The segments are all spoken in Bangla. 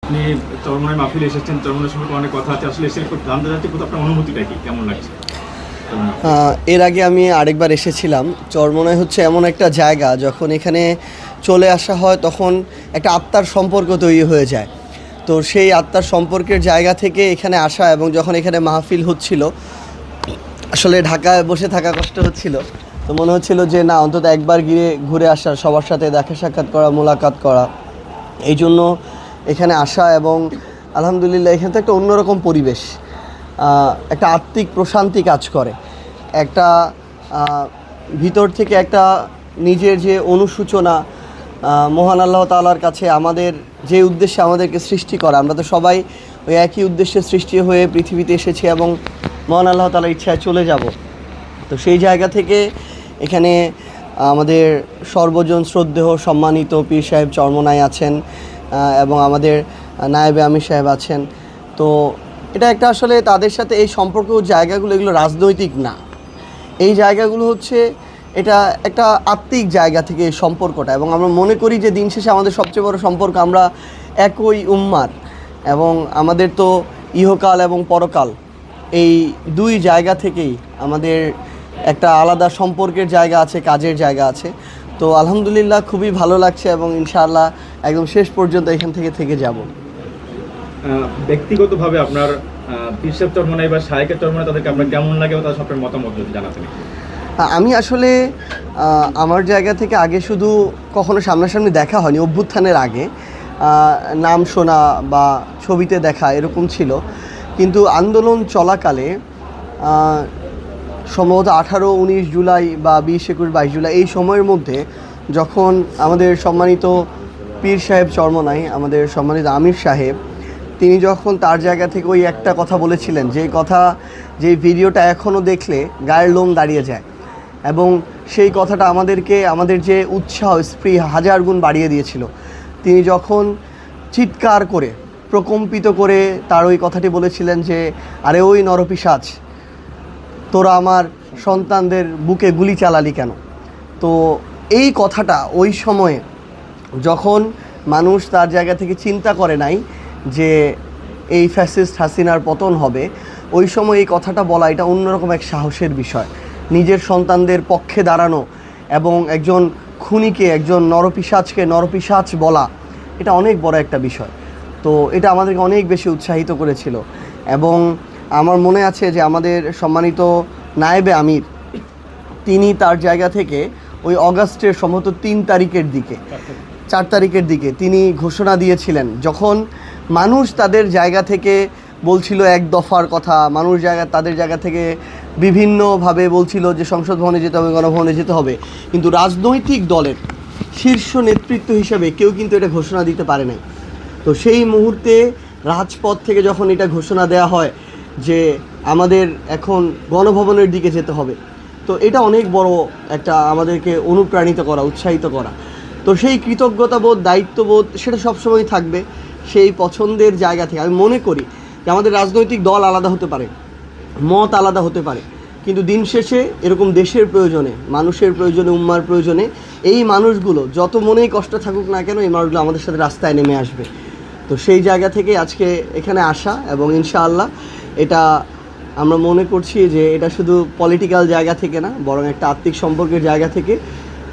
আপনি চরমনায় মাহফিলে এসেছেন, চরমনায় সম্পর্কে অনেক কথা আছে, আসলে এসে একটু জানতে চাচ্ছি আপনার অনুভূতিটা কি, কেমন লাগছে? এর আগে আমি আরেকবার এসেছিলাম। চরমনায় হচ্ছে এমন একটা জায়গা, যখন এখানে চলে আসা হয় তখন একটা আত্মার সম্পর্ক তৈরি হয়ে যায়। তো সেই আত্মার সম্পর্কের জায়গা থেকে এখানে আসা, এবং যখন এখানে মাহফিল হচ্ছিল, আসলে ঢাকায় বসে থাকা কষ্ট হচ্ছিল। তো মনে হচ্ছিল যে না, অন্তত একবার গিয়ে ঘুরে আসা, সবার সাথে দেখা সাক্ষাৎ করা, মোলাকাত করা, এই জন্য এখানে আসা। এবং আলহামদুলিল্লাহ এখানে তো একটা অন্যরকম পরিবেশ, একটা আত্মিক প্রশান্তি কাজ করে। একটা ভিতর থেকে একটা নিজের যে অনুশোচনা, মহান আল্লাহ তাআলার কাছে আমাদের যে উদ্দেশ্যে আমাদেরকে সৃষ্টি করা, আমরা তো সবাই ওই একই উদ্দেশ্যে সৃষ্টি হয়ে পৃথিবীতে এসেছি এবং মহান আল্লাহ তাআলার ইচ্ছায় চলে যাব। তো সেই জায়গা থেকে এখানে আমাদের সর্বজন শ্রদ্ধেয় সম্মানিত পীর সাহেব চরমনায় আছেন, এবং আমাদের নায়েবে আমির সাহেব আছেন। তো এটা একটা আসলে তাদের সাথে এই সম্পর্ক জায়গাগুলো, এগুলো রাজনৈতিক না। এই জায়গাগুলো হচ্ছে এটা একটা আত্মিক জায়গা থেকে এই সম্পর্কটা, এবং আমরা মনে করি যে দিন শেষে আমাদের সবচেয়ে বড় সম্পর্ক, আমরা একই উম্মার, এবং আমাদের তো ইহকাল এবং পরকাল, এই দুই জায়গা থেকেই আমাদের একটা আলাদা সম্পর্কের জায়গা আছে, কাজের জায়গা আছে। তো আলহামদুলিল্লাহ খুবই ভালো লাগছে, এবং ইনশাআল্লাহ একদম শেষ পর্যন্ত এখান থেকে যাব। ব্যক্তিগতভাবে আপনার পীর সাহেব চরমনায় বা শায়েকের চরমনায় তাদেরকে আপনার কেমন লাগে, বা তাদের আপনার মতামত যদি জানাতেন। আমি আসলে আমার জায়গা থেকে আগে শুধু কখনো সামনাসামনি দেখা হয়নি, অভ্যুত্থানের আগে নাম শোনা বা ছবিতে দেখা এরকম ছিল। কিন্তু আন্দোলন চলাকালে সম্ভবত 18-19 জুলাই বা 20-21-22 জুলাই এই সময়ের মধ্যে, যখন আমাদের সম্মানিত পীর সাহেব চরমনাই, আমাদের সম্মানিত আমির সাহেব, তিনি যখন তার জায়গা থেকে ওই একটা কথা বলেছিলেন, যেই কথা, যেই ভিডিওটা এখনও দেখলে গায়ের লোম দাঁড়িয়ে যায়, এবং সেই কথাটা আমাদেরকে আমাদের যে উৎসাহ স্পৃহা হাজার গুণ বাড়িয়ে দিয়েছিল। তিনি যখন চিৎকার করে, প্রকম্পিত করে তার ওই কথাটি বলেছিলেন যে, আরে ওই নরপিশাচ, তোরা আমার সন্তানদের বুকে গুলি চালালি কেন? তো এই কথাটা ওই সময়ে, যখন মানুষ তার জায়গা থেকে চিন্তা করে নাই যে এই ফ্যাসিস্ট হাসিনার পতন হবে, ওই সময় এই কথাটা বলা, এটা অন্যরকম এক সাহসের বিষয়। নিজের সন্তানদের পক্ষে দাঁড়ানো এবং একজন খুনিকে, একজন নরপিশাচকে নরপিশাচ বলা, এটা অনেক বড় একটা বিষয়। তো এটা আমাদেরকে অনেক বেশি উৎসাহিত করেছিল। এবং আমার মনে আছে যে আমাদের সম্মানিত নায়েবে আমির, তিনি তার জায়গা থেকে ওই অগাস্টের সম্ভবত 3 তারিখের দিকে, 4 তারিখের দিকে তিনি ঘোষণা দিয়েছিলেন, যখন মানুষ তাদের জায়গা থেকে বলছিল এক দফার কথা, মানুষ তাদের জায়গা থেকে বিভিন্নভাবে বলছিল যে সংসদ ভবনে যেতে হবে, গণভবনে যেতে হবে, কিন্তু রাজনৈতিক দলের শীর্ষ নেতৃত্ব হিসেবে কেউ কিন্তু এটা ঘোষণা দিতে পারে নাই। তো সেই মুহূর্তে রাজপথ থেকে যখন এটা ঘোষণা দেওয়া হয় যে আমাদের এখন গণভবনের দিকে যেতে হবে, তো এটা অনেক বড় একটা আমাদেরকে অনুপ্রাণিত করা, উৎসাহিত করা। তো সেই কৃতজ্ঞতাবোধ, দায়িত্ববোধ, সেটা সবসময় থাকবে। সেই পছন্দের জায়গা থেকে আমি মনে করি যে আমাদের রাজনৈতিক দল আলাদা হতে পারে, মত আলাদা হতে পারে, কিন্তু দিন শেষে এরকম দেশের প্রয়োজনে, মানুষের প্রয়োজনে, উম্মার প্রয়োজনে এই মানুষগুলো যত মনেই কষ্ট থাকুক না কেন, এই মানুষগুলো আমাদের সাথে রাস্তায় নেমে আসবে। তো সেই জায়গা থেকে আজকে এখানে আসা, এবং ইনশাআল্লাহ এটা আমরা মনে করছি যে এটা শুধু পলিটিক্যাল জায়গা থেকে না, বরং একটা আত্মিক সম্পর্কের জায়গা থেকে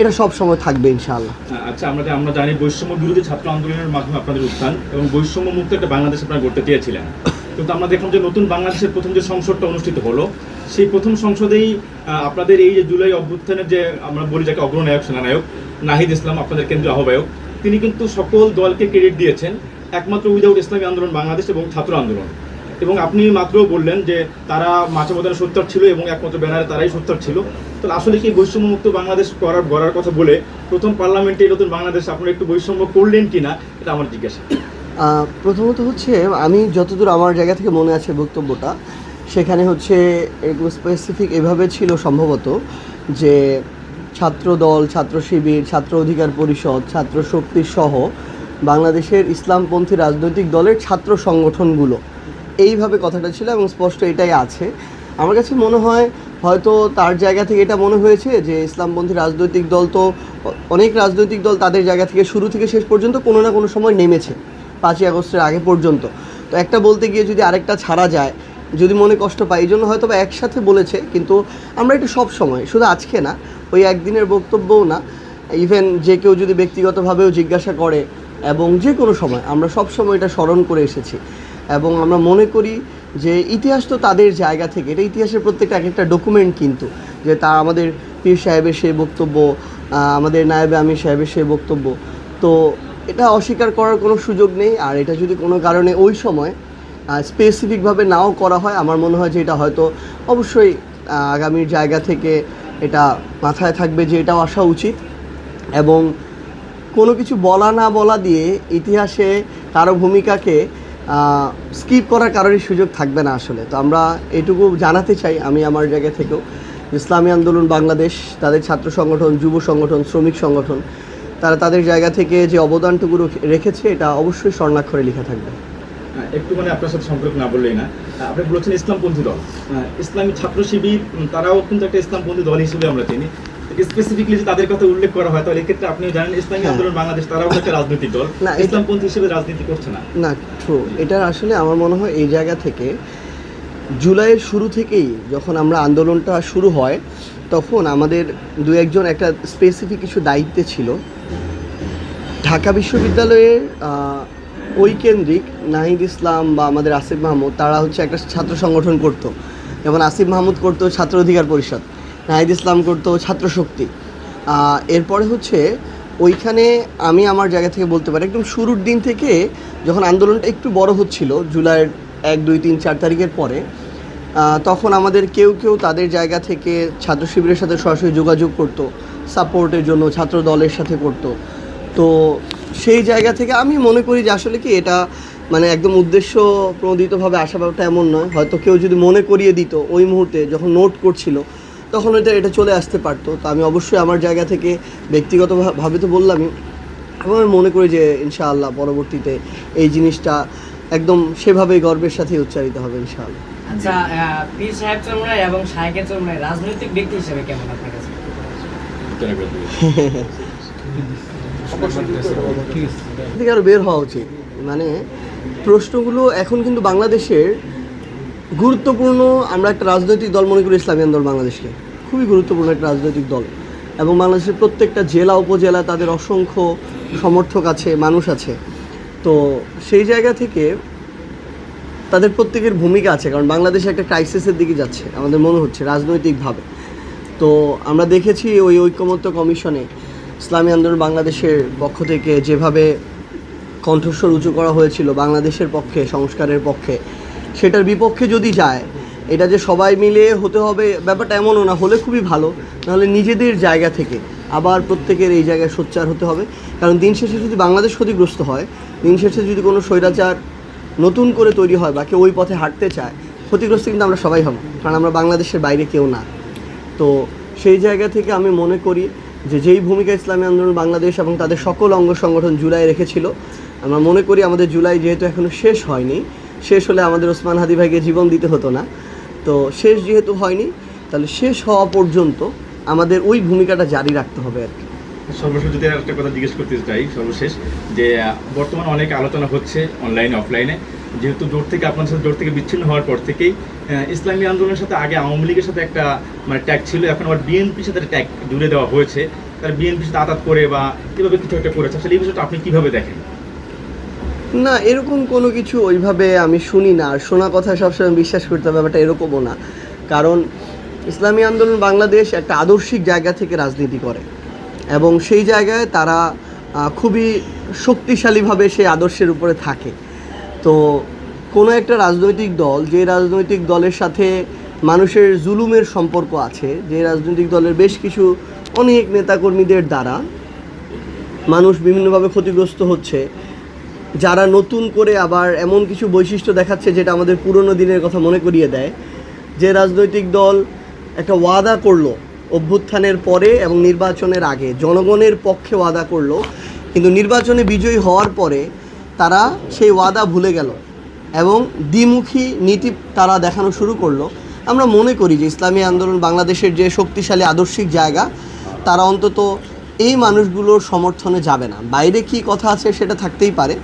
এটা সব সময় থাকবে ইনশাআল্লাহ। আচ্ছা, আমরা জানি বৈষম্য বিরোধী ছাত্র আন্দোলনের মাধ্যমে আপনাদের উত্থান এবং বৈষম্য মুক্ত একটা বাংলাদেশ আপনারা গড়তে চেয়েছিলেন। কিন্তু আমরা দেখলাম যে নতুন বাংলাদেশের প্রথম যে সংসদটা অনুষ্ঠিত হলো, সেই প্রথম সংসদেই আপনাদের এই যে জুলাই অভ্যুত্থানের যে আমরা বলি যাকে অগ্রনায়ক, সেনানায়ক নাহিদ ইসলাম, আপনাদের কেন্দ্রীয় আহ্বায়ক, তিনি কিন্তু সকল দলকে ক্রেডিট দিয়েছেন একমাত্র উইদাউট ইসলামী আন্দোলন বাংলাদেশ এবং ছাত্র আন্দোলন। এবং আপনি মাত্র বললেন যে তারা মাঝে মধ্যে সোচ্চার ছিল এবং একমাত্র ব্যানারে তারাই সোচ্চার ছিল। তাহলে আসলে কি বৈষম্যমুক্ত বাংলাদেশ গড়ার কথা বলে প্রথম পার্লামেন্টে নতুন বাংলাদেশ আপনারা একটু বৈষম্য করলেন কি না, এটা আমার জিজ্ঞাসা। প্রথমত হচ্ছে, আমি যতদূর আমার জায়গা থেকে মনে আছে বক্তব্যটা, সেখানে হচ্ছে একটু স্পেসিফিক এভাবে ছিল সম্ভবত যে ছাত্র দল, ছাত্র শিবির, ছাত্র অধিকার পরিষদ, ছাত্র শক্তি সহ বাংলাদেশের ইসলামপন্থী রাজনৈতিক দলের ছাত্র সংগঠনগুলো, এইভাবে কথাটা ছিল, এবং স্পষ্ট এটাই আছে। আমার কাছে মনে হয় হয়তো তার জায়গা থেকে এটা মনে হয়েছে যে ইসলামপন্থী রাজনৈতিক দল, তো অনেক রাজনৈতিক দল তাদের জায়গা থেকে শুরু থেকে শেষ পর্যন্ত কোনো না কোনো সময় নেমেছে, 5ই আগস্টের আগে পর্যন্ত। তো একটা বলতে গিয়ে যদি আরেকটা ছাড়া যায়, যদি মনে কষ্ট পায়, এই জন্য হয়তো বা একসাথে বলেছে। কিন্তু আমরা এটা সব সময়, শুধু আজকে না, ওই একদিনের বক্তব্যও না, ইভেন যে কেউ যদি ব্যক্তিগতভাবেও জিজ্ঞাসা করে এবং যে কোনো সময় আমরা সব সময় এটা স্মরণ করে এসেছি। এবং আমরা মনে করি যে ইতিহাস তো তাদের জায়গা থেকে, এটা ইতিহাসের প্রত্যেকটা এক একটা ডকুমেন্ট, কিন্তু যে তা আমাদের পীর সাহেবের সেই বক্তব্য, আমাদের নায়েবে আমির সাহেবের সেই বক্তব্য, তো এটা অস্বীকার করার কোনো সুযোগ নেই। আর এটা যদি কোনো কারণে ওই সময় স্পেসিফিকভাবে নাও করা হয়, আমার মনে হয় যে এটা হয়তো অবশ্যই আগামীর জায়গা থেকে এটা মাথায় থাকবে যে এটাও আসা উচিত। এবং কোনো কিছু বলা না বলা দিয়ে ইতিহাসে কারো ভূমিকাকে স্কিপ করার কারোরই সুযোগ থাকবে না আসলে। তো আমরা এটুকু জানাতে চাই, আমি আমার জায়গা থেকেও, ইসলামী আন্দোলন বাংলাদেশ, তাদের ছাত্র সংগঠন, যুব সংগঠন, শ্রমিক সংগঠন, তারা তাদের জায়গা থেকে যে অবদানটুকু রেখেছে এটা অবশ্যই স্বর্ণাক্ষরে লেখা থাকবে। একটু মানে আপনার সাথে সম্পর্ক না বললেই না, আপনি বলেছেন ইসলামপন্থী দল, ইসলামী ছাত্র শিবির, তারাও কিন্তু একটা ইসলামপন্থী দল হিসেবে আমরা চিনি। স্পেসিফিকলি যদি তাদের কথা উল্লেখ করা হয় তাহলে এক্ষেত্রে আপনিও জানেন ইসলামী আন্দোলন বাংলাদেশ তারাও একটা রাজনৈতিক দল, ইসলামপন্থী হিসেবে রাজনীতি করছে না। না, ট্রু। এটা আসলে আমার মনে হয় এই জায়গা থেকে জুলাইয়ের শুরু থেকেই যখন আমরা আন্দোলনটা শুরু হয় তখন আমাদের দু একজন একটা স্পেসিফিক কিছু দায়িত্বে ছিল। ঢাকা বিশ্ববিদ্যালয়ের ওই কেন্দ্রিক নাহিদ ইসলাম বা আমাদের আসিফ মাহমুদ, তারা হচ্ছে একটা ছাত্র সংগঠন করতো, যেমন আসিফ মাহমুদ করতো ছাত্র অধিকার পরিষদ, নাহিদ ইসলাম করতো ছাত্র শক্তি। এরপরে হচ্ছে ওইখানে আমি আমার জায়গা থেকে বলতে পারি একদম শুরুর দিন থেকে যখন আন্দোলনটা একটু বড় হচ্ছিল, জুলাইয়ের 1, 2, 3, 4 তারিখের পরে, তখন আমাদের কেউ কেউ তাদের জায়গা থেকে ছাত্র শিবিরের সাথে সরাসরি যোগাযোগ করতো, সাপোর্টের জন্য ছাত্র দলের সাথে করতো। তো সেই জায়গা থেকে আমি মনে করি যে আসলে কি এটা মানে একদম উদ্দেশ্য প্রণোদিতভাবে আসা ব্যাপারটা এমন নয়। হয়তো কেউ যদি মনে করিয়ে দিত ওই মুহূর্তে যখন নোট করছিল তখন হয়তো এটা চলে আসতে পারতো। তো আমি অবশ্যই আমার জায়গা থেকে ব্যক্তিগতভাবে তো বললামই, এবং আমি মনে করি যে ইনশাআল্লাহ পরবর্তীতে এই জিনিসটা একদম সেভাবেই গর্বের সাথে উচ্চারিত হবে ইনশাআল্লাহ। আচ্ছা, পীর সাহেব চরমনাই এবং শায়েখের চরমনাই রাজনৈতিক ব্যক্তি হিসেবে কেমন আপনার কাছে? থেকে আরও বের হওয়া উচিত। মানে প্রশ্নগুলো এখন কিন্তু বাংলাদেশের গুরুত্বপূর্ণ, আমরা একটা রাজনৈতিক দল মনে করি ইসলামী আন্দোলন বাংলাদেশকে, খুবই গুরুত্বপূর্ণ একটা রাজনৈতিক দল, এবং বাংলাদেশের প্রত্যেকটা জেলা উপজেলা তাদের অসংখ্য সমর্থক আছে, মানুষ আছে। তো সেই জায়গা থেকে তাদের প্রত্যেকের ভূমিকা আছে, কারণ বাংলাদেশে একটা ক্রাইসিসের দিকে যাচ্ছে আমাদের মনে হচ্ছে রাজনৈতিকভাবে। তো আমরা দেখেছি ওই ঐকমত্য কমিশনে ইসলামী আন্দোলন বাংলাদেশের পক্ষ থেকে যেভাবে কণ্ঠস্বর উঁচু করা হয়েছিল বাংলাদেশের পক্ষে, সংস্কারের পক্ষে, সেটার বিপক্ষে যদি যায়, এটা যে সবাই মিলে হতে হবে ব্যাপারটা এমনও না, হলে খুবই ভালো, নাহলে নিজেদের জায়গা থেকে আবার প্রত্যেকের এই জায়গায় সোচ্চার হতে হবে। কারণ দিন শেষে যদি বাংলাদেশ ক্ষতিগ্রস্ত হয়, দিন শেষে যদি কোনো স্বৈরাচার নতুন করে তৈরি হয় বা কেউ ওই পথে হাঁটতে চায়, ক্ষতিগ্রস্ত কিন্তু আমরা সবাই হব, কারণ আমরা বাংলাদেশের বাইরে কেউ না। তো সেই জায়গা থেকে আমি মনে করি যে যেই ভূমিকা ইসলামী আন্দোলন বাংলাদেশ এবং তাদের সকল অঙ্গ সংগঠন জুলাই রেখেছিল, আমরা মনে করি আমাদের জুলাই যেহেতু এখনও শেষ হয়নি, শেষ হলে আমাদের ওসমান হাদি ভাইকে জীবন দিতে হতো না, তো শেষ যেহেতু হয়নি, তাহলে শেষ হওয়া পর্যন্ত আমাদের ওই ভূমিকাটা জারি রাখতে হবে আর কি। সর্বশেষ যদি একটা কথা জিজ্ঞেস করতে চাই, সর্বশেষ যে বর্তমানে অনেক আলোচনা হচ্ছে অনলাইনে অফলাইনে, যেহেতু জোট থেকে আপনার সাথে জোট থেকে বিচ্ছিন্ন হওয়ার পর থেকেই ইসলামী আন্দোলনের সাথে আগে আওয়ামী লীগের সাথে একটা মানে ট্যাগ ছিল, এখন আবার বিএনপির সাথে ট্যাগ জুড়ে দেওয়া হয়েছে, তারা বিএনপির সাথে আঘাত করে বা কীভাবে কিছু একটা করেছে, আসলে এই বিষয়টা আপনি কীভাবে দেখেন? না, এরকম কোনো কিছু ওইভাবে আমি শুনি না, আর শোনা কথা সবসময় বিশ্বাস করতে হবে ব্যাপারটা এরকমও না। কারণ ইসলামী আন্দোলন বাংলাদেশ একটা আদর্শিক জায়গা থেকে রাজনীতি করে, এবং সেই জায়গায় তারা খুবই শক্তিশালীভাবে সেই আদর্শের উপরে থাকে। তো কোনো একটা রাজনৈতিক দল, যে রাজনৈতিক দলের সাথে মানুষের জুলুমের সম্পর্ক আছে, যে রাজনৈতিক দলের বেশ কিছু অনেক নেতাকর্মীদের দ্বারা মানুষ বিভিন্নভাবে ক্ষতিগ্রস্ত হচ্ছে, যারা নতুন করে আবার এমন কিছু বৈশিষ্ট্য দেখাচ্ছে যেটা আমাদের পুরনো দিনের কথা মনে করিয়ে দেয়, যে রাজনৈতিক দল একটা ওয়াদা করলো অভ্যুত্থানের পরে এবং নির্বাচনের আগে, জনগণের পক্ষে ওয়াদা করলো, কিন্তু নির্বাচনে বিজয়ী হওয়ার পরে তারা সেই ওয়াদা ভুলে গেল এবং দ্বিমুখী নীতি তারা দেখানো শুরু করলো। আমরা মনে করি যে ইসলামী আন্দোলন বাংলাদেশের যে শক্তিশালী আদর্শিক জায়গা, তারা অন্তত এই মানুষগুলোর সমর্থনে যাবে না। বাইরে কি কথা আছে সেটা থাকতেই পারে,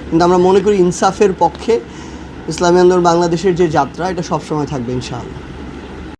কিন্তু আমরা মনে করি ইনসাফের পক্ষে ইসলামী আন্দোলন বাংলাদেশের যে যাত্রা এটা সবসময় থাকবে ইনশাআল্লাহ।